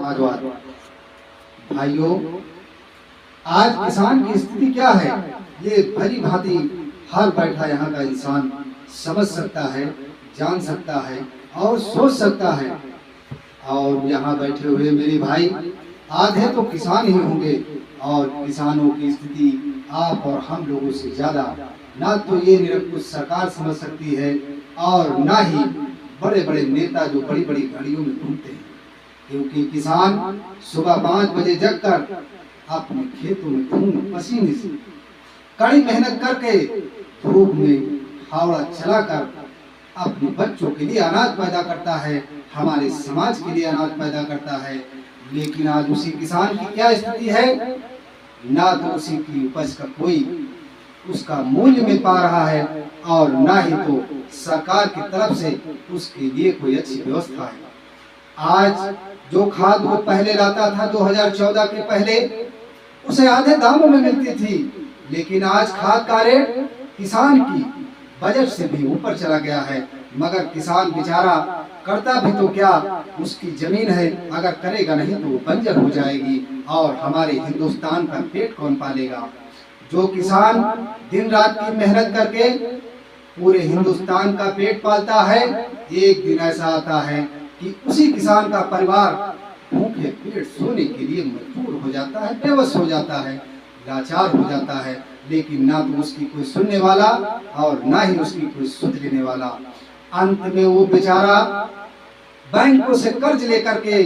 समाजवाद। भाइयों, आज किसान की स्थिति क्या है ये भली भांति हर बैठा यहाँ का इंसान समझ सकता है, जान सकता है और सोच सकता है। और यहाँ बैठे हुए मेरे भाई आधे तो किसान ही होंगे और किसानों की स्थिति आप और हम लोगों से ज्यादा ना तो ये निरंकुश सरकार समझ सकती है और ना ही बड़े बड़े नेता जो बड़ी बड़ी गाड़ियों में घूमते हैं। क्योंकि किसान सुबह 5 बजे जगकर अपने खेतों में खून पसीने से कड़ी मेहनत करके धूप में फावड़ा चलाकर अपने बच्चों के लिए अनाज पैदा करता है, हमारे समाज के लिए अनाज पैदा करता है। लेकिन आज उसी किसान की क्या स्थिति है, ना तो उसी की उपज का कोई उसका मूल्य मिल पा रहा है और ना ही तो सरकार की तरफ से उसके लिए कोई अच्छी व्यवस्था है। आज जो खाद वो पहले लाता था 2014 के पहले उसे आधे दामों में मिलती थी, लेकिन आज खाद का रेट किसान की बजट से भी ऊपर चला गया है। मगर किसान बेचारा करता भी तो क्या, उसकी जमीन है, अगर करेगा नहीं तो वो बंजर हो जाएगी और हमारे हिंदुस्तान का पेट कौन पालेगा। जो किसान दिन रात की मेहनत करके पूरे हिंदुस्तान का पेट पालता है, एक दिन ऐसा आता है कि उसी किसान का परिवार भूखे पेट सोने के लिए मजबूर हो जाता है, बेबस हो जाता है, लाचार हो जाता है। लेकिन ना तो उसकी कोई सुनने वाला और ना ही उसकी कोई सुध लेने वाला। अंत में वो बेचारा बैंकों से कर्ज लेकर के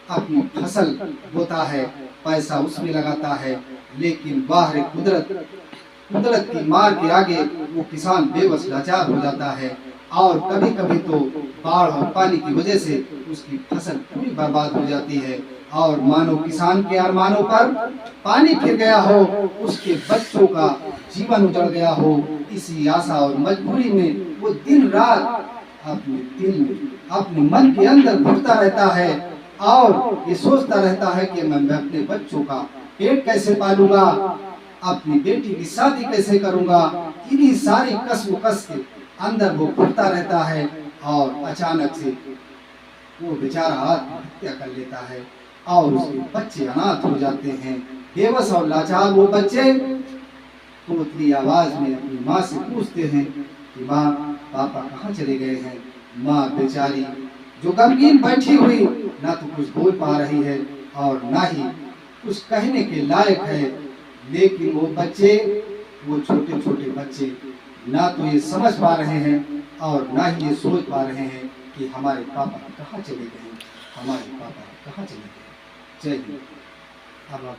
अपनी फसल बोता है, पैसा उसमें लगाता है, लेकिन बाहर कुदरत की मार के आगे वो किसान बेबस लाचार हो जाता है। और कभी कभी तो बाढ़ और पानी की वजह से उसकी फसल पूरी बर्बाद हो जाती है और मानो किसान के अरमानों पर पानी फिर गया हो, उसके बच्चों का जीवन उजड़ गया हो। इसी आशा और मजबूरी में वो दिन रात अपने दिल में अपने मन के अंदर घुटता रहता है और ये सोचता रहता है कि मैं अपने बच्चों का पेट कैसे पालूंगा, अपनी बेटी की शादी कैसे करूंगा। इन्हीं सारी कसमकस के अंदर वो घुटता रहता है और अचानक से वो बेचारा आत्महत्या कर लेता है और उसके बच्चे अनाथ हो जाते हैं। बेबस और लाचार वो बच्चे तोतली आवाज में अपनी माँ से पूछते हैं कि माँ, पापा कहाँ चले गए हैं। माँ बेचारी जो गमगीन बैठी हुई ना तो कुछ बोल पा रही है और ना ही कुछ कहने के लायक है। लेकिन वो बच्चे, वो छोटे छोटे बच्चे ना तो ये समझ पा रहे हैं और ना ही ये सोच पा रहे हैं कि हमारे पापा कहाँ चले गए, हमारे पापा कहाँ चले गए। जय हिंद। अब आप